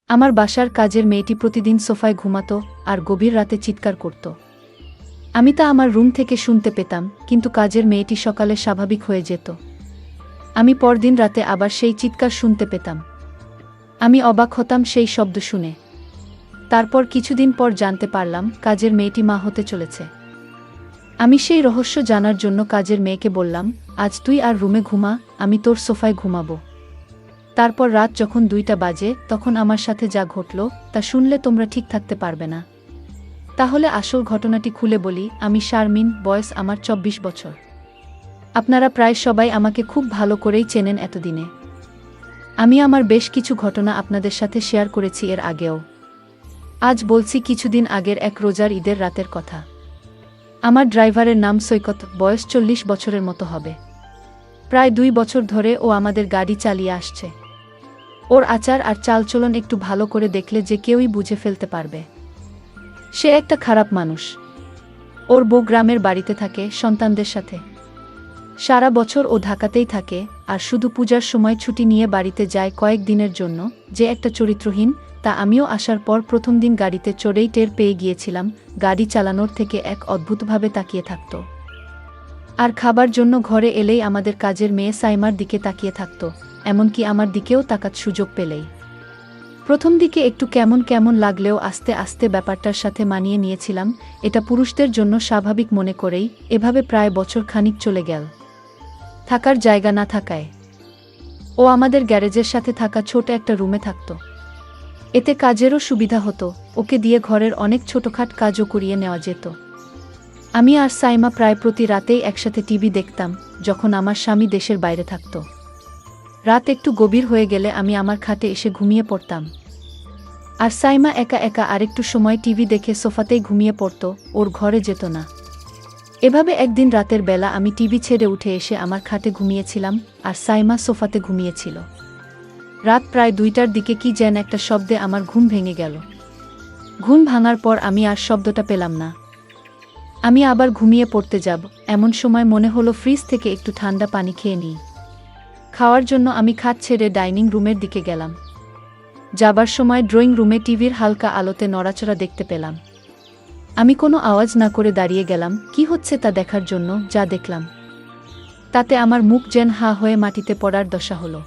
আমার বাসার কাজের মেয়েটি প্রতিদিন সোফায় ঘুমাত আর গভীর রাতে চিৎকার করত। আমি তা আমার রুম থেকে শুনতে পেতাম, কিন্তু কাজের মেয়েটি সকালে স্বাভাবিক হয়ে যেত। আমি পরদিন রাতে আবার সেই চিৎকার শুনতে পেতাম। আমি অবাক হতাম সেই শব্দ শুনে। তারপর কিছুদিন পর জানতে পারলাম কাজের মেয়েটি মা হতে চলেছে। আমি সেই রহস্য জানার জন্য কাজের মেয়েকে বললাম, আজ তুই আর রুমে ঘুমা, আমি তোর সোফায় ঘুমাবো। তারপর রাত যখন 2টা বাজে তখন আমার সাথে যা ঘটল তা শুনলে তোমরা ঠিক থাকতে পারবে না। তাহলে আসল ঘটনাটি খুলে বলি। আমি শারমিন, বয়স আমার 24 বছর। আপনারা প্রায় সবাই আমাকে খুব ভালো করেই চেনেন এতদিনে। আমি আমার বেশ কিছু ঘটনা আপনাদের সাথে শেয়ার করেছি এর আগেও। আজ বলছি কিছুদিন আগের এক রোজার ঈদের রাতের কথা। আমার ড্রাইভারের নাম সৈকত, বয়স 40 বছরের মতো হবে। প্রায় 2 বছর ধরে ও আমাদের গাড়ি চালিয়ে আসছে। ওর আচার আর চালচলন একটু ভালো করে দেখলে যে কেউই বুঝে ফেলতে পারবে সে একটা খারাপ মানুষ। ওর বউ গ্রামের বাড়িতে থাকে সন্তানদের সাথে। সারা বছর ও ঢাকাতেই থাকে, আর শুধু পূজার সময় ছুটি নিয়ে বাড়িতে যায় কয়েক দিনের জন্য। যে একটা চরিত্রহীন তা আমিও আসার পর প্রথম দিন গাড়িতে চড়েই টের পেয়ে গিয়েছিলাম। গাড়ি চালানোর থেকে এক অদ্ভুতভাবে তাকিয়ে থাকত, আর খাবার জন্য ঘরে এলেই আমাদের কাজের মেয়ে সাইমার দিকে তাকিয়ে থাকত, এমনকি আমার দিকেও তাকাত সুযোগ পেলেই। প্রথম দিকে একটু কেমন কেমন লাগলেও আস্তে আস্তে ব্যাপারটার সাথে মানিয়ে নিয়েছিলাম। এটা পুরুষদের জন্য স্বাভাবিক মনে করেই এভাবে প্রায় বছর খানিক চলে গেল। থাকার জায়গা না থাকায় ও আমাদের গ্যারেজের সাথে থাকা ছোট একটা রুমে থাকত। এতে কাজেরও সুবিধা হতো, ওকে দিয়ে ঘরের অনেক ছোটখাট কাজও করিয়ে নেওয়া যেত। আমি আর সাইমা প্রায় প্রতি রাতেই একসাথে টিভি দেখতাম, যখন আমার স্বামী দেশের বাইরে থাকত। রাত একটু গভীর হয়ে গেলে আমি আমার খাটে এসে ঘুমিয়ে পড়তাম, আর সাইমা একা একা আরেকটু সময় টিভি দেখে সোফাতেই ঘুমিয়ে পড়ত, ওর ঘরে যেত না। এভাবে একদিন রাতের বেলা আমি টিভি ছেড়ে উঠে এসে আমার খাটে ঘুমিয়েছিলাম, আর সাইমা সোফাতে ঘুমিয়েছিল। রাত প্রায় 2টার দিকে কি যেন একটা শব্দে আমার ঘুম ভেঙে গেল। ঘুম ভাঙার পর আমি আর শব্দটা পেলাম না। আমি আবার ঘুমিয়ে পড়তে যাব, এমন সময় মনে হলো ফ্রিজ থেকে একটু ঠান্ডা পানি খেয়ে নিই। খাওয়ার জন্য আমি খাট ছেড়ে ডাইনিং রুমের দিকে গেলাম। যাবার সময় ড্রয়িং রুমে টিভির হালকা আলোতে নড়াচড়া দেখতে পেলাম। আমি কোনো আওয়াজ না করে দাঁড়িয়ে গেলাম কি হচ্ছে তা দেখার জন্য। যা দেখলাম তাতে আমার মুখ যেন হা হয়ে মাটিতে পড়ার দশা হলো।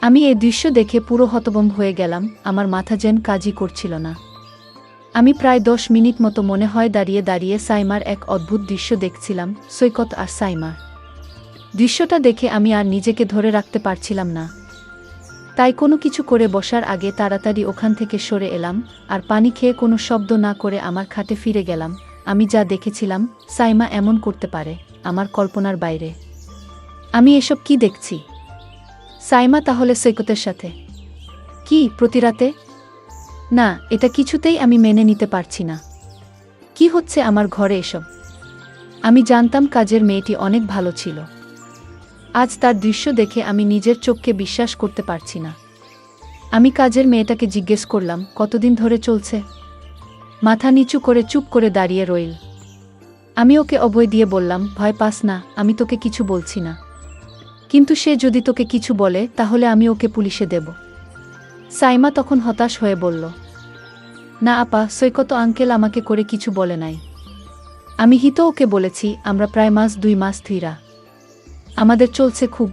আমি এই দৃশ্য দেখে পুরো হতভম্ব হয়ে গেলাম, আমার মাথা যেন কাজই করছিল না। আমি প্রায় 10 মিনিট মতো মনে হয় দাঁড়িয়ে দাঁড়িয়ে সাইমার এক অদ্ভুত দৃশ্য দেখছিলাম, সৈকত আর সাইমার। দৃশ্যটা দেখে আমি আর নিজেকে ধরে রাখতে পারছিলাম না। তাই কোনো কিছু করে বসার আগে তাড়াতাড়ি ওখান থেকে সরে এলাম, আর পানি খেয়ে কোনো শব্দ না করে আমার খাটে ফিরে গেলাম। আমি যা দেখেছিলাম সাইমা এমন করতে পারে, আমার কল্পনার বাইরে। আমি এসব কি দেখছি? সাইমা তাহলে সৈকতের সাথে? কি প্রতি রাতে? না, এটা কিছুতেই আমি মেনে নিতে পারছি না। কি হচ্ছে আমার ঘরে এসব? আমি জানতাম কাজের মেয়েটি অনেক ভালো ছিল। আজ তার দৃশ্য দেখে আমি নিজের চোখকে বিশ্বাস করতে পারছি না। আমি কাজের মেয়েটাকে জিজ্ঞেস করলাম, কতদিন ধরে চলছে? মাথা নিচু করে চুপ করে দাঁড়িয়ে রইল। আমি ওকে অভয় দিয়ে বললাম, ভয় পাস না, আমি তোকে কিছু বলছি না। কিন্তু সে যদি তোকে কিছু বলে তাহলে আমি ওকে পুলিশে দেব। সাইমা তখন হতাশ হয়ে বলল, না আপা, সৈকত আঙ্কেল আমাকে করে কিছু বলে নাই। আমি হিতো ওকে বলেছি, আমরা প্রায় 2 মাস ধইরা আমাদের চলছে খুব।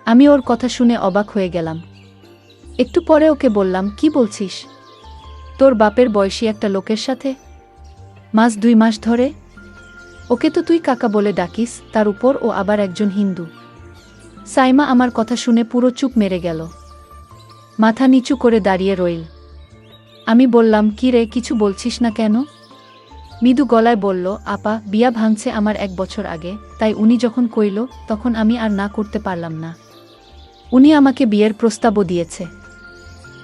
আমি ওর কথা শুনে অবাক হয়ে গেলাম। একটু পরে ওকে বললাম, কি বলছিস? তোর বাপের বয়সী একটা লোকের সাথে 2 মাস ধরে? ওকে তো তুই কাকা বলে ডাকিস, তার উপর ও আবার একজন হিন্দু। সাইমা আমার কথা শুনে পুরো চুপ মেরে গেল, মাথা নিচু করে দাঁড়িয়ে রইল। আমি বললাম, কি রে, কিছু বলছিস না কেন? মৃদু গলায় বলল, আপা, বিয়া ভাঙছে আমার 1 বছর আগে, তাই উনি যখন কইল তখন আমি আর না করতে পারলাম না। উনি আমাকে বিয়ের প্রস্তাবও দিয়েছে।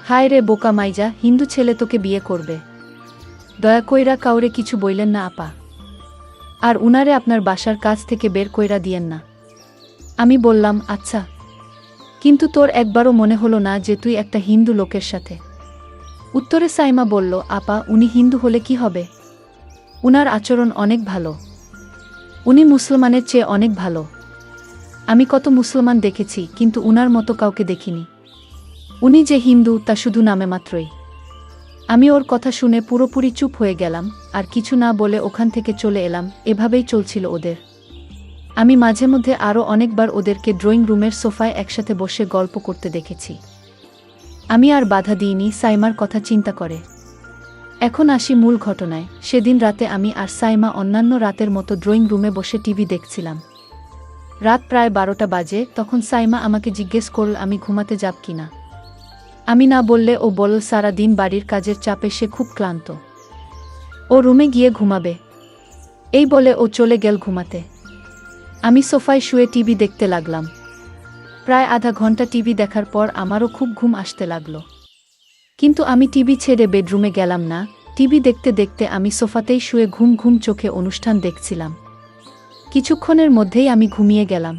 হায় রে বোকা মাইজা, হিন্দু ছেলে তোকে বিয়ে করবে? দয়া কইরা কাউরে কিছু বইলেন না আপা, আর উনারে আপনার বাসার কাছ থেকে বের কইরা দিয়েন না। আমি বললাম, আচ্ছা, কিন্তু তোর একবারও মনে হলো না যে তুই একটা হিন্দু লোকের সাথে? উত্তরে সাইমা বলল, আপা, উনি হিন্দু হলে কি হবে? উনার আচরণ অনেক ভালো। উনি মুসলমানের চেয়ে অনেক ভালো। আমি কত মুসলমান দেখেছি, কিন্তু উনার মতো কাউকে দেখিনি। উনি যে হিন্দু তা শুধু নামে মাত্রই। আমি ওর কথা শুনে পুরোপুরি চুপ হয়ে গেলাম, আর কিছু না বলে ওখান থেকে চলে এলাম। এভাবেই চলছিল ওদের। আমি মাঝে মধ্যে আরও অনেকবার ওদেরকে ড্রয়িং রুমের সোফায় একসাথে বসে গল্প করতে দেখেছি। আমি আর বাধা দিইনি সাইমার কথা চিন্তা করে। এখন আসি মূল ঘটনায়। সেদিন রাতে আমি আর সাইমা অন্যান্য রাতের মতো ড্রয়িং রুমে বসে টিভি দেখছিলাম। রাত প্রায় 12টা বাজে। তখন সাইমা আমাকে জিজ্ঞেস করল আমি ঘুমাতে যাব কিনা। আমি না বললে ও বলল সারা দিন বাড়ির কাজের চাপে সে খুব ক্লান্ত, ও রুমে গিয়ে ঘুমাবে। এই বলে ও চলে গেল ঘুমাতে। আমি সোফায় শুয়ে টিভি দেখতে লাগলাম। প্রায় আধা ঘন্টা টিভি দেখার পর আমারও খুব ঘুম আসতে লাগলো। কিন্তু আমি টিভি ছেড়ে বেডরুমে গেলাম না। টিভি দেখতে দেখতে আমি সোফাতেই শুয়ে ঘুম ঘুম চোখে অনুষ্ঠান দেখছিলাম। কিছুক্ষণের মধ্যেই আমি ঘুমিয়ে গেলাম।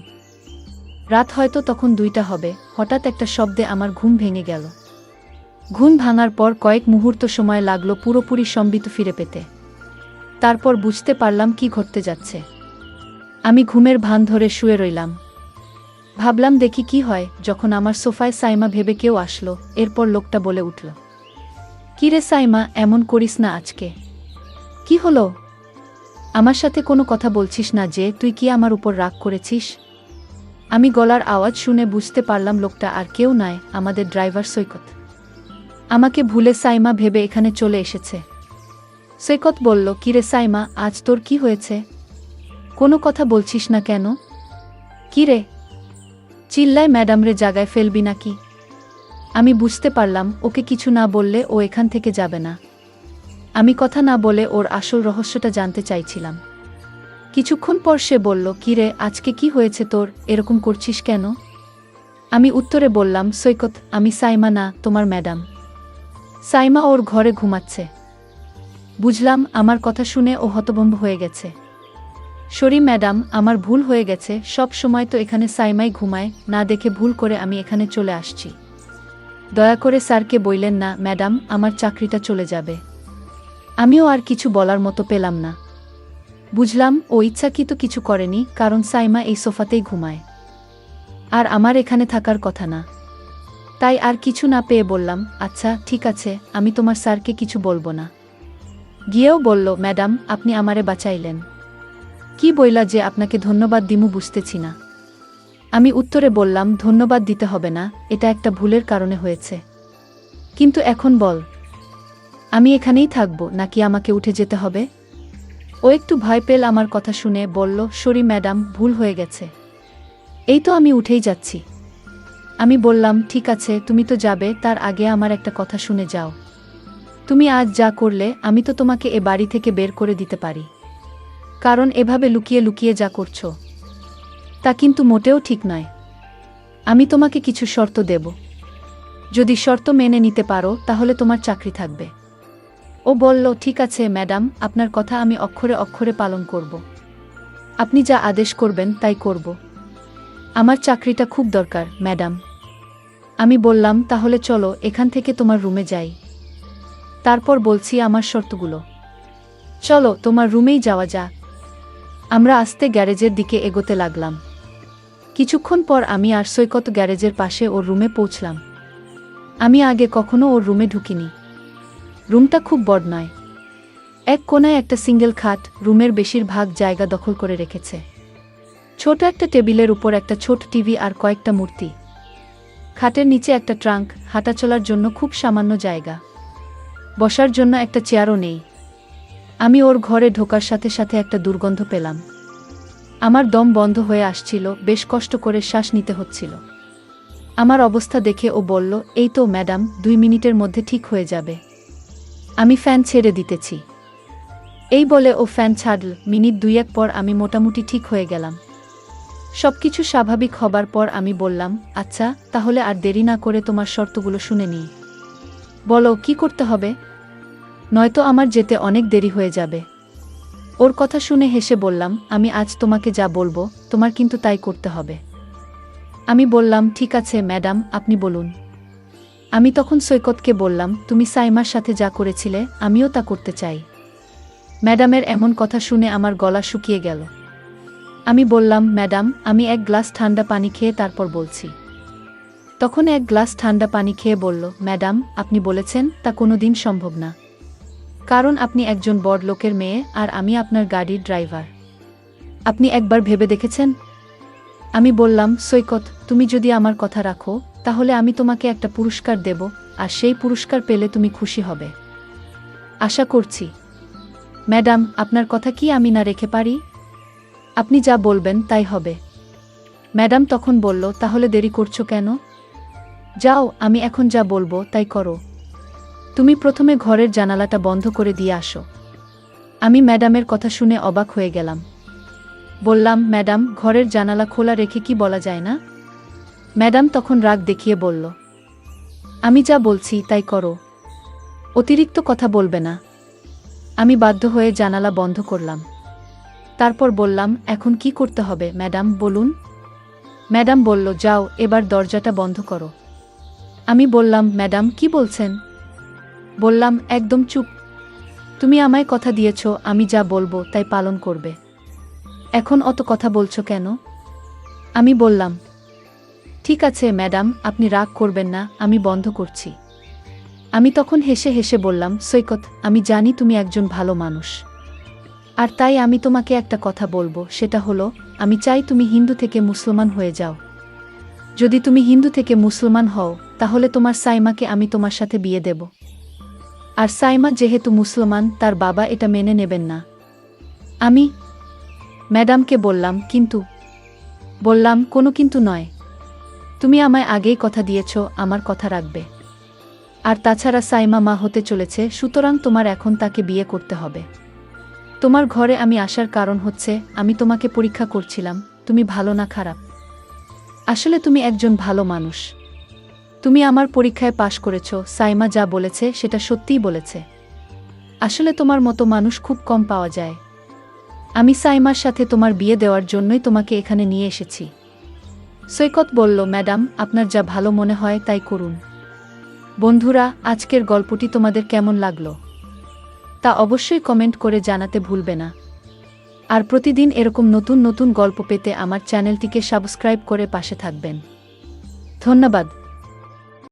রাত হয়তো তখন 2টা হবে। হঠাৎ একটা শব্দে আমার ঘুম ভেঙে গেল। ঘুম ভাঙার পর কয়েক মুহূর্ত সময় লাগলো পুরোপুরি সম্বিত ফিরে পেতে। তারপর বুঝতে পারলাম কি ঘটতে যাচ্ছে। আমি ঘুমের ভান ধরে শুয়ে রইলাম। ভাবলাম দেখি কি হয়। যখন আমার সোফায় সাইমা ভেবে কেউ আসলো। এরপর লোকটা বলে উঠল, কিরে সাইমা, এমন করিস না আজকে। কি হলো? আমার সাথে কোনো কথা বলছিস না যে? তুই কি আমার উপর রাগ করেছিস? আমি গলার আওয়াজ শুনে বুঝতে পারলাম লোকটা আর কেউ নয়, আমাদের ড্রাইভার সৈকত। আমাকে ভুলে সাইমা ভেবে এখানে চলে এসেছে। সৈকত বলল, কিরে সাইমা, আজ তোর কি হয়েছে? কোনো কথা বলছিস না কেন? কিরে চিল্লায়, ম্যাডামরে জাগায় ফেলবি নাকি? আমি বুঝতে পারলাম ওকে কিছু না বললে ও এখান থেকে যাবে না। আমি কথা না বলে ওর আসল রহস্যটা জানতে চাইছিলাম। কিছুক্ষণ পর সে বলল, কিরে আজকে কি হয়েছে তোর, এরকম করছিস কেন? আমি উত্তরে বললাম, সৈকত, আমি সাইমা না, তোমার ম্যাডাম। সাইমা ওর ঘরে ঘুমাচ্ছে। বুঝলাম। আমার কথা শুনে ও হতভম্ব হয়ে গেছে। সরি ম্যাডাম, আমার ভুল হয়ে গেছে। সব সময় তো এখানে সাইমাই ঘুমায়, না দেখে ভুল করে আমি এখানে চলে আসছি। দয়া করে স্যারকে বললেন না ম্যাডাম, আমার চাকরিটা চলে যাবে। আমিও আর কিছু বলার মতো পেলাম না। বুঝলাম ও ইচ্ছাকৃত কিছু করেনি, কারণ সাইমা এই সোফাতেই ঘুমায়, আর আমার এখানে থাকার কথা না। তাই আর কিছু না পেয়ে বললাম, আচ্ছা ঠিক আছে, আমি তোমার স্যারকে কিছু বলবো না। গিয়েও বলল, ম্যাডাম আপনি আমারে বাঁচাইলেন। কি বইলা যে আপনাকে ধন্যবাদ দিমু বুঝতেছি না। আমি উত্তরে বললাম, ধন্যবাদ দিতে হবে না, এটা একটা ভুলের কারণে হয়েছে। কিন্তু এখন বল, আমি এখানেই থাকবো নাকি আমাকে উঠে যেতে হবে? ও একটু ভয় পেল আমার কথা শুনে, বলল, সরি ম্যাডাম, ভুল হয়ে গেছে। এই তো আমি উঠেই যাচ্ছি। আমি বললাম, ঠিক আছে তুমি তো যাবে, তার আগে আমার একটা কথা শুনে যাও। তুমি আজ যা করলে আমি তো তোমাকে এ বাড়ি থেকে বের করে দিতে পারি। কারণ এভাবে লুকিয়ে লুকিয়ে যা করছো তা কিন্তু মোটেও ঠিক নয়। আমি তোমাকে কিছু শর্ত দেব। যদি শর্ত মেনে নিতে পারো তাহলে তোমার চাকরি থাকবে। ও বলল, ঠিক আছে ম্যাডাম, আপনার কথা আমি অক্ষরে অক্ষরে পালন করব। আপনি যা আদেশ করবেন তাই করব। আমার চাকরিটা খুব দরকার ম্যাডাম। আমি বললাম, তাহলে চলো এখান থেকে তোমার রুমে যাই। তারপর বলছি আমার শর্তগুলো। চলো তোমার রুমেই যাওয়া যাক। আমরা আস্তে গ্যারেজের দিকে এগোতে লাগলাম। কিছুক্ষণ পর আমি আর সৈকত গ্যারেজের পাশে ওর রুমে পৌঁছলাম। আমি আগে কখনো ওর রুমে ঢুকিনি। রুমটা খুব বড় নয়। এক কোণায় একটা সিঙ্গেল খাট রুমের বেশিরভাগ জায়গা দখল করে রেখেছে। ছোট একটা টেবিলের উপর একটা ছোট টিভি আর কয়েকটা মূর্তি। খাটের নিচে একটা ট্রাঙ্ক, হাঁটাচলার জন্য খুব সামান্য জায়গা। বসার জন্য একটা চেয়ারও নেই। আমি ওর ঘরে ঢোকার সাথে সাথে একটা দুর্গন্ধ পেলাম। আমার দম বন্ধ হয়ে আসছিল, বেশ কষ্ট করে শ্বাস নিতে হচ্ছিল। আমার অবস্থা দেখে ও বলল, এই তো ম্যাডাম, 2 মিনিটের মধ্যে ঠিক হয়ে যাবে। আমি ফ্যান ছেড়ে দিতেছি। এই বলে ও ফ্যান ছাড়ল। মিনিট 2-1 পর আমি মোটামুটি ঠিক হয়ে গেলাম। সবকিছু স্বাভাবিক হবার পর আমি বললাম, আচ্ছা তাহলে আর দেরি না করে তোমার শর্তগুলো শুনে নিই। বলো কি করতে হবে, নয়তো আমার যেতে অনেক দেরি হয়ে যাবে। ওর কথা শুনে হেসে বললাম, আমি আজ তোমাকে যা বলবো তোমার কিন্তু তাই করতে হবে। আমি বললাম, ঠিক আছে ম্যাডাম, আপনি বলুন। আমি তখন সৈকতকে বললাম, তুমি সাইমার সাথে যা করেছিলে আমিও তা করতে চাই। ম্যাডামের এমন কথা শুনে আমার গলা শুকিয়ে গেল। আমি বললাম, ম্যাডাম আমি 1 গ্লাস ঠান্ডা পানি খেয়ে তারপর বলছি। তখন এক গ্লাস ঠান্ডা পানি খেয়ে বলল, ম্যাডাম, আপনি বলেছেন তা কোনোদিন সম্ভব না। কারণ আপনি একজন বড়লোকের মেয়ে আর আমি আপনার গাড়ির ড্রাইভার। আপনি একবার ভেবে দেখেছেন? আমি বললাম, সৈকত, তুমি যদি আমার কথা রাখো তাহলে আমি তোমাকে একটা পুরস্কার দেব, আর সেই পুরস্কার পেলে তুমি খুশি হবে। আশা করছি। ম্যাডাম, আপনার কথা কি আমি না রেখে পারি? আপনি যা বলবেন তাই হবে। ম্যাডাম তখন বলল, তাহলে দেরি করছো কেন? যাও, আমি এখন যা বলবো তাই করো। তুমি প্রথমে ঘরের জানালাটা বন্ধ করে দিয়ে আসো। আমি ম্যাডামের কথা শুনে অবাক হয়ে গেলাম। বললাম, ম্যাডাম, ঘরের জানালা খোলা রেখে কি বলা যায় না? ম্যাডাম তখন রাগ দেখিয়ে বলল, আমি যা বলছি তাই করো, অতিরিক্ত কথা বলবে না। আমি বাধ্য হয়ে জানালা বন্ধ করলাম। তারপর বললাম, এখন কি করতে হবে ম্যাডাম বলুন? ম্যাডাম বলল, যাও, এবার দরজাটা বন্ধ করো। আমি বললাম, ম্যাডাম কি বলছেন? বললাম, একদম চুপ। তুমি আমায় কথা দিয়েছ আমি যা বলবো তাই পালন করবে। এখন অত কথা বলছো কেন? আমি বললাম, ঠিক আছে ম্যাডাম, আপনি রাগ করবেন না, আমি বন্ধ করছি। আমি তখন হেসে হেসে বললাম, সৈকত, আমি জানি তুমি একজন ভালো মানুষ, আর তাই আমি তোমাকে একটা কথা বলবো, সেটা হলো, আমি চাই তুমি হিন্দু থেকে মুসলমান হয়ে যাও। যদি তুমি হিন্দু থেকে মুসলমান হও তাহলে তোমার সাইমাকে আমি তোমার সাথে বিয়ে দেব। আর সাইমা যেহেতু মুসলমান, তার বাবা এটা মেনে নেবেন না। আমি ম্যাডামকে বললাম, কিন্তু? বললাম, কোনো কিন্তু নয়। তুমি আমায় আগেই কথা দিয়েছ আমার কথা রাখবে। আর তাছাড়া সাইমা মা হতে চলেছে, সুতরাং তোমার এখন তাকে বিয়ে করতে হবে। তোমার ঘরে আমি আসার কারণ হচ্ছে, আমি তোমাকে পরীক্ষা করছিলাম তুমি ভালো না খারাপ। আসলে তুমি একজন ভালো মানুষ। তুমি আমার পরীক্ষায় পাশ করেছ, সাইমা যা বলেছে সেটা সত্যিই বলেছে। আসলে তোমার মতো মানুষ খুব কম পাওয়া যায়। আমি সাইমার সাথে তোমার বিয়ে দেওয়ার জন্যই তোমাকে এখানে নিয়ে এসেছি। সৈকত বলল, ম্যাডাম, আপনার যা ভালো মনে হয় তাই করুন। বন্ধুরা, আজকের গল্পটি তোমাদের কেমন লাগলো তা অবশ্যই কমেন্ট করে জানাতে ভুলবে না। আর প্রতিদিন এরকম নতুন নতুন গল্প পেতে আমার চ্যানেলটিকে সাবস্ক্রাইব করে পাশে থাকবেন। ধন্যবাদ।